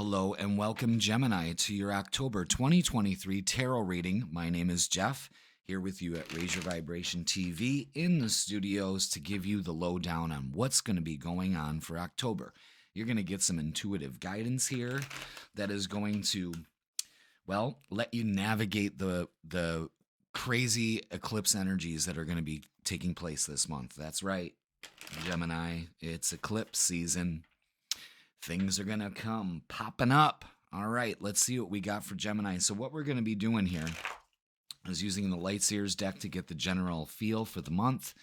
Hello and welcome, Gemini, to your October 2023 tarot reading. My name is Jeff, here with you at Raise Your Vibration TV in the studios to give you the lowdown on what's going to be going on for October. You're going to get some intuitive guidance here that is going to, well, let you navigate the crazy eclipse energies that are going to be taking place this month. That's right, Gemini, it's eclipse season. Things are going to come popping up. All right, let's see what we got for Gemini. So what we're going to be doing here is using the Light Seers deck to get the general feel for the month.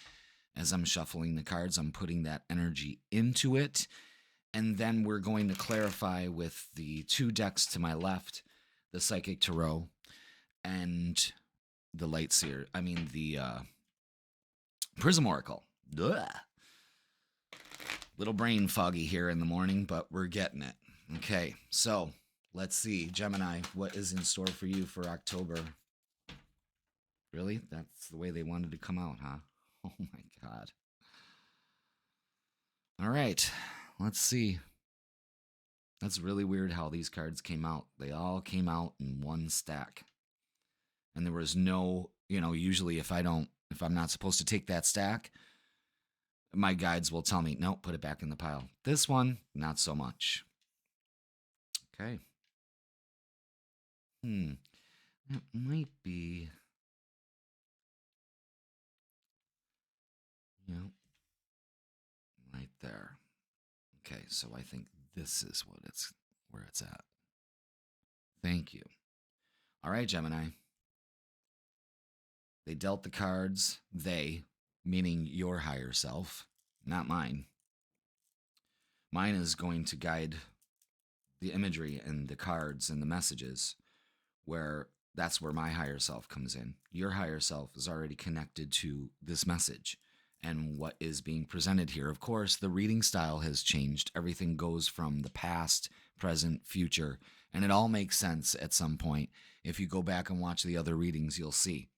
As I'm shuffling the cards, I'm putting that energy into it. And then we're going to clarify with the two decks to my left, the Psychic Tarot and the Light Seer. The Prism Oracle. Ugh. Little brain foggy here in the morning, but we're getting it. Okay, so let's see. Gemini, what is in store for you for October? Really? That's the way they wanted to come out, huh? Oh my God. All right, let's see. That's really weird how these cards came out. They all came out in one stack. And there was no, usually if I'm not supposed to take that stack, my guides will tell me, no, put it back in the pile. This one, not so much. Okay. That might be, right there. Okay, so I think this is where it's at. Thank you. All right, Gemini. They dealt the cards, meaning your higher self, not mine. Mine is going to guide the imagery and the cards and the messages, where that's where my higher self comes in. Your higher self is already connected to this message and what is being presented here. Of course, the reading style has changed. Everything goes from the past, present, future, and it all makes sense at some point. If you go back and watch the other readings, you'll see,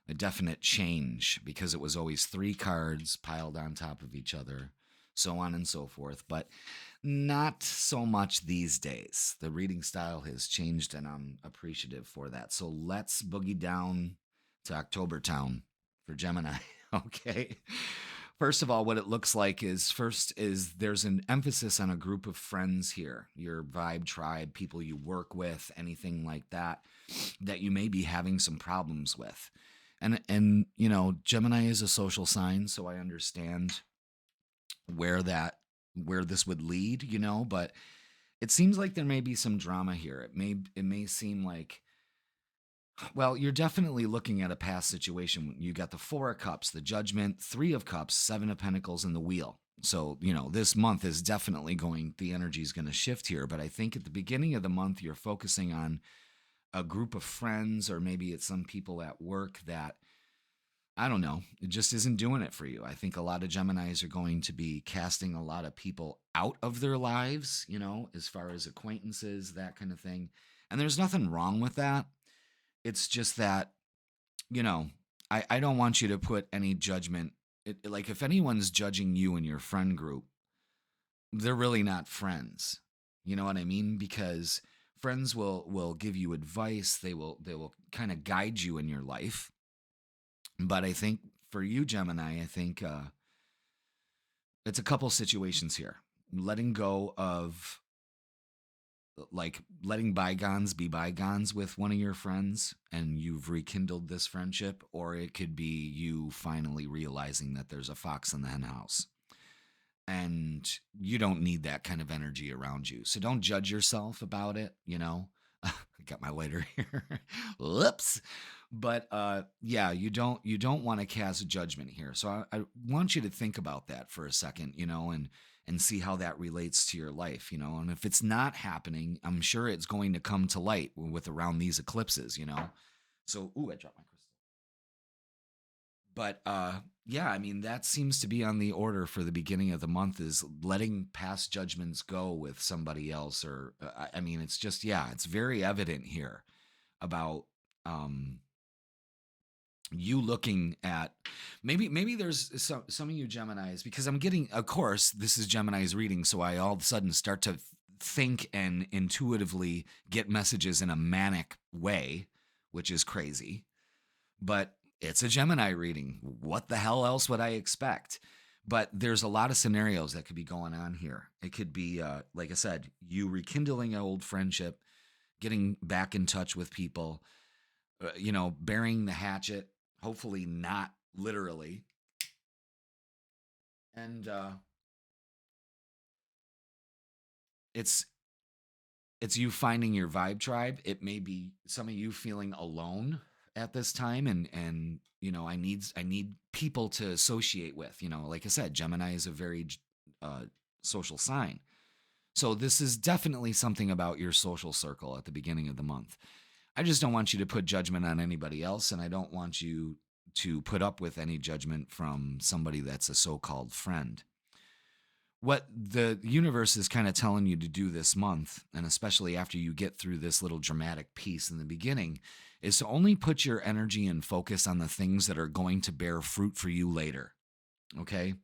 a definite change, because it was always three cards piled on top of each other, so on and so forth. But not so much these days. The reading style has changed, and I'm appreciative for that. So let's boogie down to October Town for Gemini. Okay. First of all, what it looks like is there's an emphasis on a group of friends here, your vibe tribe, people you work with, anything like that you may be having some problems with. And Gemini is a social sign, so I understand where this would lead, but it seems like there may be some drama here. It may seem like, well, you're definitely looking at a past situation. You got the Four of Cups, the Judgment, Three of Cups, Seven of Pentacles, and the Wheel. So, this month is definitely the energy is going to shift here. But I think at the beginning of the month, you're focusing on a group of friends, or maybe it's some people at work that, I don't know, it just isn't doing it for you. I think a lot of Geminis are going to be casting a lot of people out of their lives, as far as acquaintances, that kind of thing. And there's nothing wrong with that. It's just that, I don't want you to put any judgment. Like, if anyone's judging you in your friend group, they're really not friends. You know what I mean? Because friends will give you advice. They will kind of guide you in your life. But I think for you, Gemini, I think it's a couple situations here. Letting go of, like, letting bygones be bygones with one of your friends, and you've rekindled this friendship, or it could be you finally realizing that there's a fox in the hen house. And you don't need that kind of energy around you. So don't judge yourself about it, I got my lighter here. Whoops. But yeah, you don't want to cast judgment here. So I want you to think about that for a second, and see how that relates to your life, and if it's not happening, I'm sure it's going to come to light with around these eclipses, So, I dropped my crystal. But yeah, that seems to be on the order for the beginning of the month, is letting past judgments go with somebody else, or it's just, yeah, it's very evident here about you looking at, maybe there's some of you Geminis, because I'm getting, of course, this is Gemini's reading, so I all of a sudden start to think and intuitively get messages in a manic way, which is crazy. But it's a Gemini reading. What the hell else would I expect? But there's a lot of scenarios that could be going on here. It could be, like I said, you rekindling an old friendship, getting back in touch with people, burying the hatchet, hopefully not literally. And it's you finding your vibe tribe. It may be some of you feeling alone at this time, and I need people to associate with. Like I said, Gemini is a very uh, social sign. So this is definitely something about your social circle at the beginning of the month. I just don't want you to put judgment on anybody else, and I don't want you to put up with any judgment from somebody that's a so-called friend. What the universe is kind of telling you to do this month, and especially after you get through this little dramatic piece in the beginning, is to only put your energy and focus on the things that are going to bear fruit for you later. Okay?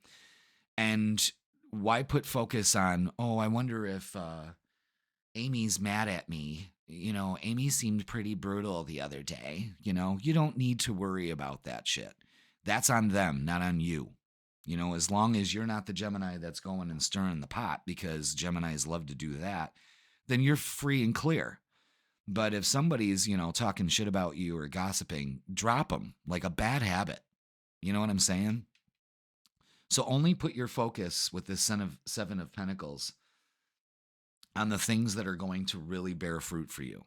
And why put focus on, oh, I wonder if Amy's mad at me. Amy seemed pretty brutal the other day. You don't need to worry about that shit. That's on them, not on you. As long as you're not the Gemini that's going and stirring the pot, because Geminis love to do that, then you're free and clear. But if somebody's, talking shit about you or gossiping, drop them like a bad habit. You know what I'm saying? So only put your focus with this Seven of Pentacles on the things that are going to really bear fruit for you,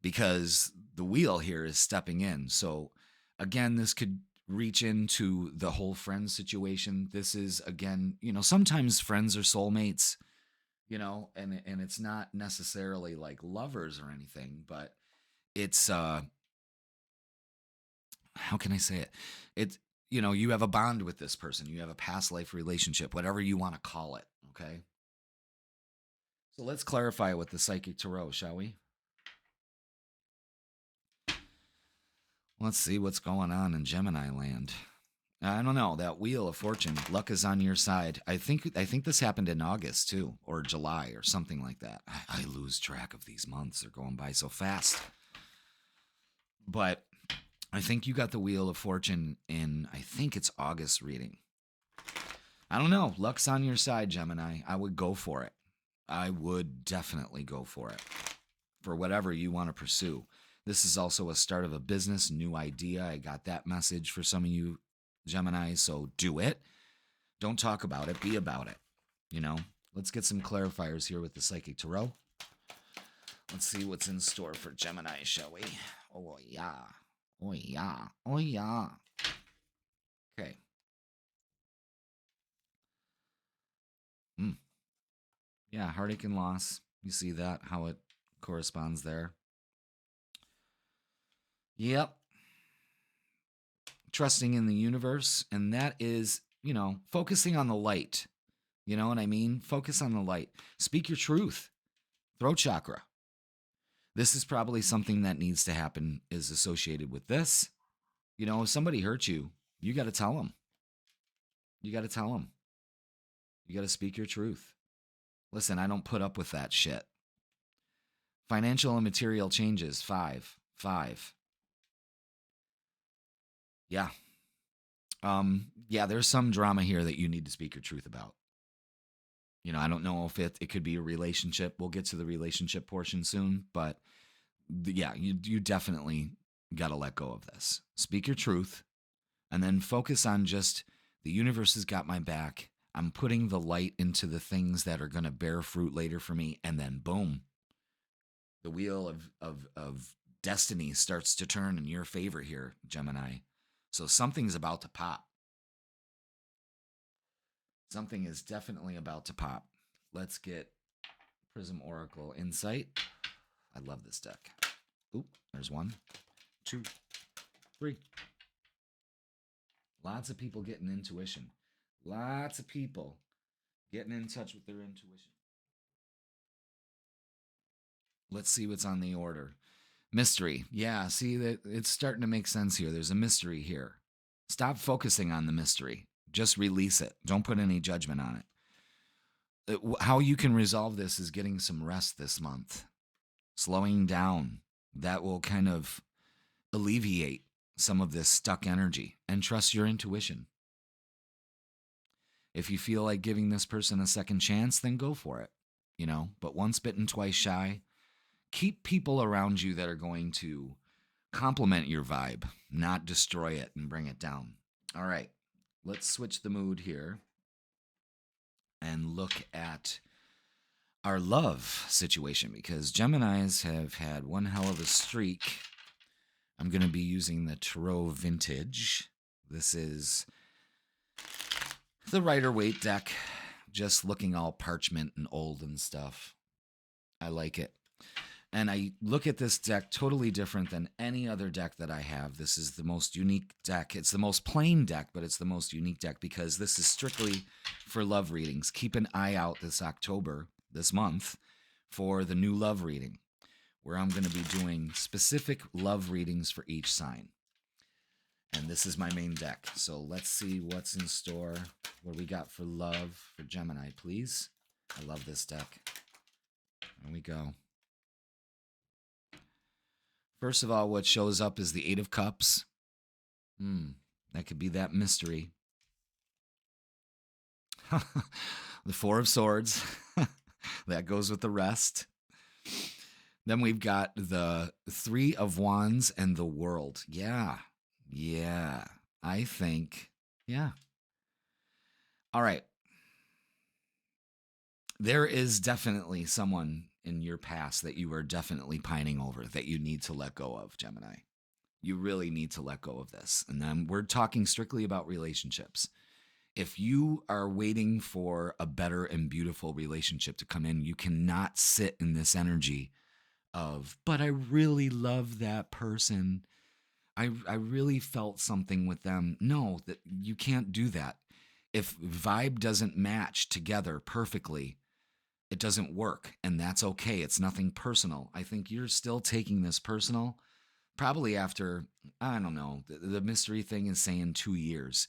because the wheel here is stepping in. So again, this could reach into the whole friend situation. This is, again, sometimes friends are soulmates, and it's not necessarily like lovers or anything, but it's how can I say it? It's, you have a bond with this person. You have a past life relationship, whatever you want to call it, okay? So let's clarify with the Psychic Tarot, shall we? Let's see what's going on in Gemini land. I don't know. That Wheel of Fortune, luck is on your side. I think this happened in August too, or July, or something like that. I lose track of these months. They're going by so fast. But I think you got the Wheel of Fortune in, I think it's August reading. I don't know. Luck's on your side, Gemini. I would go for it. I would definitely go for it. For whatever you want to pursue. This is also a start of a business, new idea. I got that message for some of you Gemini, so do it. Don't talk about it, be about it. Let's get some clarifiers here with the Psychic Tarot. Let's see what's in store for Gemini, shall we? Oh yeah. Oh yeah. Oh yeah. Okay. Yeah, heartache and loss. You see that, how it corresponds there. Yep. Trusting in the universe, and that is, focusing on the light. You know what I mean? Focus on the light. Speak your truth. Throat chakra. This is probably something that needs to happen, is associated with this. If somebody hurts you, you got to tell them. You got to tell them. You got to speak your truth. Listen, I don't put up with that shit. Financial and material changes, 5. Yeah. Yeah, there's some drama here that you need to speak your truth about. I don't know if it could be a relationship. We'll get to the relationship portion soon, but yeah, you definitely got to let go of this. Speak your truth, and then focus on just, the universe has got my back. I'm putting the light into the things that are going to bear fruit later for me, and then boom, the wheel of destiny starts to turn in your favor here, Gemini. So something's about to pop. Something is definitely about to pop. Let's get Prism Oracle Insight. I love this deck. Oop, there's 1, 2, 3. Lots of people getting intuition. Lots of people getting in touch with their intuition. Let's see what's on the order. Mystery. Yeah, see, that it's starting to make sense here. There's a mystery here. Stop focusing on the mystery. Just release it. Don't put any judgment on it. How you can resolve this is getting some rest this month, slowing down. That will kind of alleviate some of this stuck energy, and trust your intuition. If you feel like giving this person a second chance, then go for it, but once bitten, twice shy. Keep people around you that are going to complement your vibe, not destroy it and bring it down. All right, let's switch the mood here and look at our love situation, because Geminis have had one hell of a streak. I'm going to be using the Tarot Vintage. This is the Rider-Waite deck, just looking all parchment and old and stuff. I like it. And I look at this deck totally different than any other deck that I have. This is the most unique deck. It's the most plain deck, but it's the most unique deck because this is strictly for love readings. Keep an eye out this October, this month, for the new love reading, where I'm going to be doing specific love readings for each sign. And this is my main deck. So let's see what's in store, what we got for love for Gemini, please. I love this deck. There we go. First of all, what shows up is the Eight of Cups. That could be that mystery. The Four of Swords. That goes with the rest. Then we've got the Three of Wands and the World. Yeah. I think, yeah. All right. There is definitely someone in your past that you are definitely pining over that you need to let go of, Gemini. You really need to let go of this. And then we're talking strictly about relationships. If you are waiting for a better and beautiful relationship to come in, you cannot sit in this energy of, but I really love that person. I really felt something with them. No, that you can't do that. If vibe doesn't match together perfectly, it doesn't work, and that's okay. It's nothing personal. I think you're still taking this personal, probably after, I don't know, the mystery thing is saying 2 years.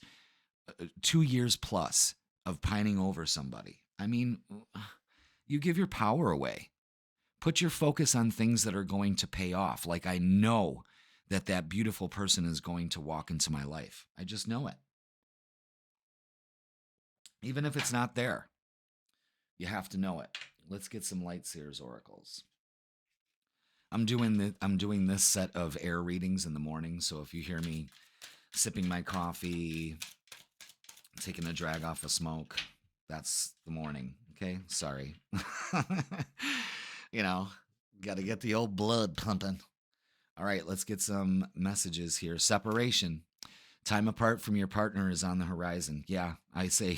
2 years plus of pining over somebody. I mean, you give your power away. Put your focus on things that are going to pay off. Like, I know that beautiful person is going to walk into my life. I just know it. Even if it's not there, you have to know it. Let's get some Light Seers oracles. I'm doing this set of air readings in the morning, so if you hear me sipping my coffee, taking a drag off of smoke, that's the morning, okay? Sorry. Got to get the old blood pumping. All right, let's get some messages here. Separation. Time apart from your partner is on the horizon. Yeah, I say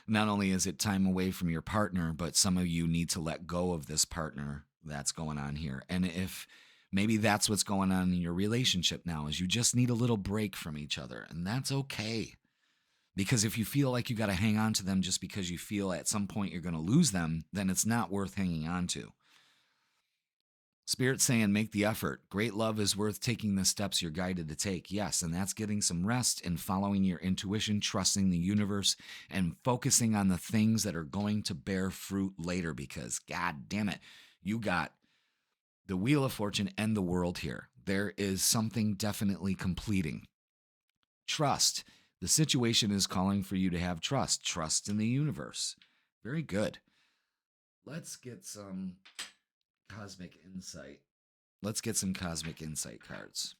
not only is it time away from your partner, but some of you need to let go of this partner that's going on here. And if maybe that's what's going on in your relationship now, is you just need a little break from each other, and that's okay. Because if you feel like you got to hang on to them just because you feel at some point you're going to lose them, then it's not worth hanging on to. Spirit's saying, make the effort. Great love is worth taking the steps you're guided to take. Yes, and that's getting some rest and following your intuition, trusting the universe, and focusing on the things that are going to bear fruit later, because, God damn it, you got the Wheel of Fortune and the World here. There is something definitely completing. Trust. The situation is calling for you to have trust. Trust in the universe. Very good. Let's get some Cosmic Insight. Let's get some Cosmic Insight cards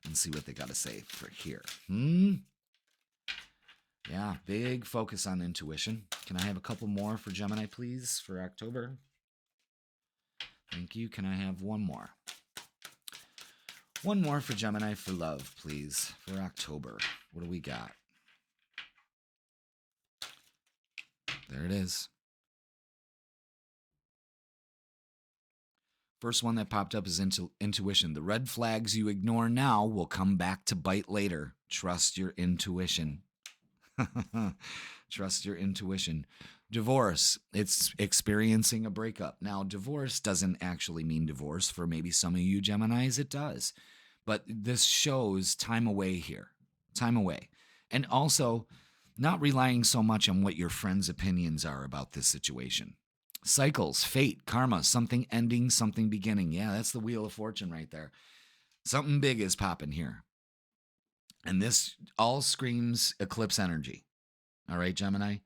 and see what they got to say for here. Yeah, big focus on intuition. Can I have a couple more for Gemini, please, for October? Thank you. Can I have one more? One more for Gemini for love, please, for October. What do we got? There it is. First one that popped up is intuition. The red flags you ignore now will come back to bite later. Trust your intuition. Trust your intuition. Divorce. It's experiencing a breakup. Now, divorce doesn't actually mean divorce. For maybe some of you Geminis, it does. But this shows time away here. Time away. And also, Not relying so much on what your friends' opinions are about this situation. Cycles, fate, karma, something ending, something beginning. Yeah, that's the Wheel of Fortune right there. Something big is popping here. And this all screams eclipse energy. All right, Gemini?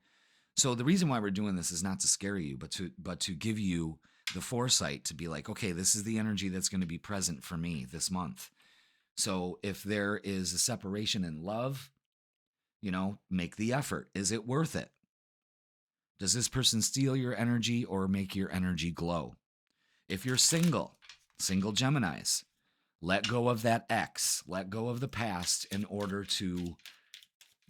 So the reason why we're doing this is not to scare you, but to give you the foresight to be like, okay, this is the energy that's going to be present for me this month. So if there is a separation in love, make the effort. Is it worth it? Does this person steal your energy or make your energy glow? If you're single Geminis, let go of that ex, let go of the past in order to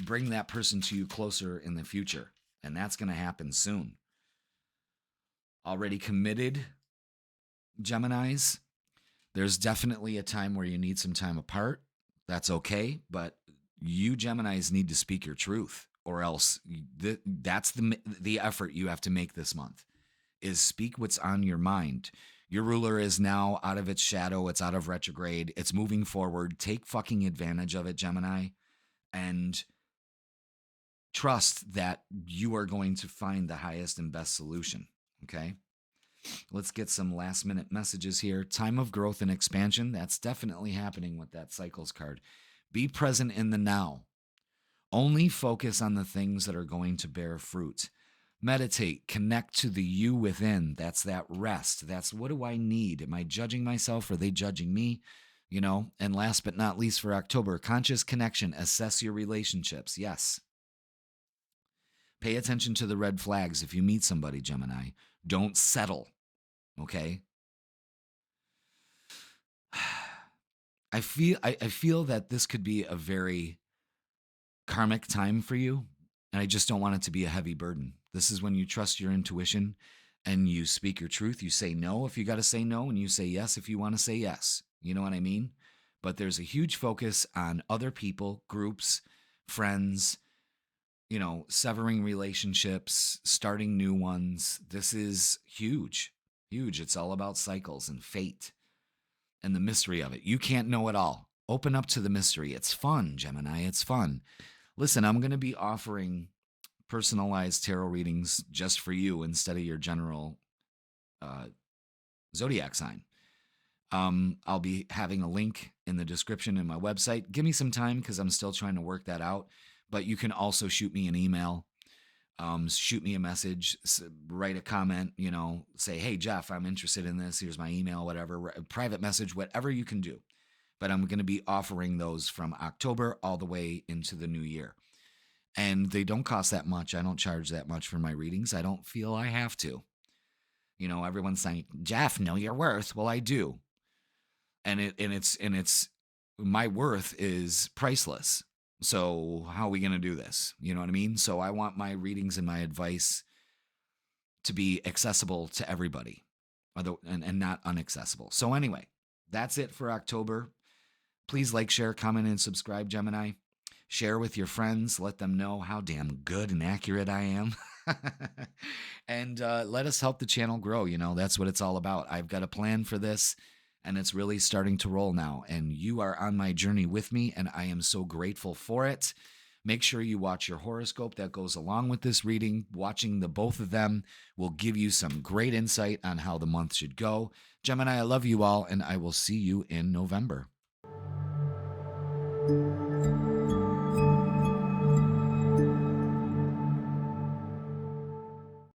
bring that person to you closer in the future. And that's going to happen soon. Already committed Geminis, there's definitely a time where you need some time apart. That's okay. But you Geminis need to speak your truth, or else that's the effort you have to make this month is speak what's on your mind. Your ruler is now out of its shadow. It's out of retrograde. It's moving forward. Take fucking advantage of it, Gemini, and trust that you are going to find the highest and best solution. Okay. Let's get some last minute messages here. Time of growth and expansion. That's definitely happening with that cycles card. Be present in the now. Only focus on the things that are going to bear fruit. Meditate, connect to the you within. That's that rest. That's what do I need? Am I judging myself? Are they judging me? And last but not least for October, conscious connection. Assess your relationships. Yes. Pay attention to the red flags. If you meet somebody, Gemini, don't settle. Okay. I feel that this could be a very karmic time for you, and I just don't want it to be a heavy burden. This is when you trust your intuition and you speak your truth. You say no if you got to say no, and you say yes if you want to say yes. You know what I mean? But there's a huge focus on other people, groups, friends, severing relationships, starting new ones. This is huge, huge. It's all about cycles and fate and the mystery of it. You can't know it all. Open up to the mystery. It's fun, Gemini. It's fun. Listen, I'm going to be offering personalized tarot readings just for you instead of your general zodiac sign. I'll be having a link in the description in my website. Give me some time because I'm still trying to work that out. But you can also shoot me an email, shoot me a message, write a comment, say, hey, Jeff, I'm interested in this. Here's my email, whatever, private message, whatever you can do. But I'm going to be offering those from October all the way into the new year. And they don't cost that much. I don't charge that much for my readings. I don't feel I have to. Everyone's saying, Jeff, know your worth. Well, I do. And it's my worth is priceless. So how are we going to do this? You know what I mean? So I want my readings and my advice to be accessible to everybody and not inaccessible. So anyway, that's it for October. Please like, share, comment, and subscribe, Gemini. Share with your friends. Let them know how damn good and accurate I am. And let us help the channel grow. That's what it's all about. I've got a plan for this, and it's really starting to roll now. And you are on my journey with me, and I am so grateful for it. Make sure you watch your horoscope that goes along with this reading. Watching the both of them will give you some great insight on how the month should go. Gemini, I love you all, and I will see you in November.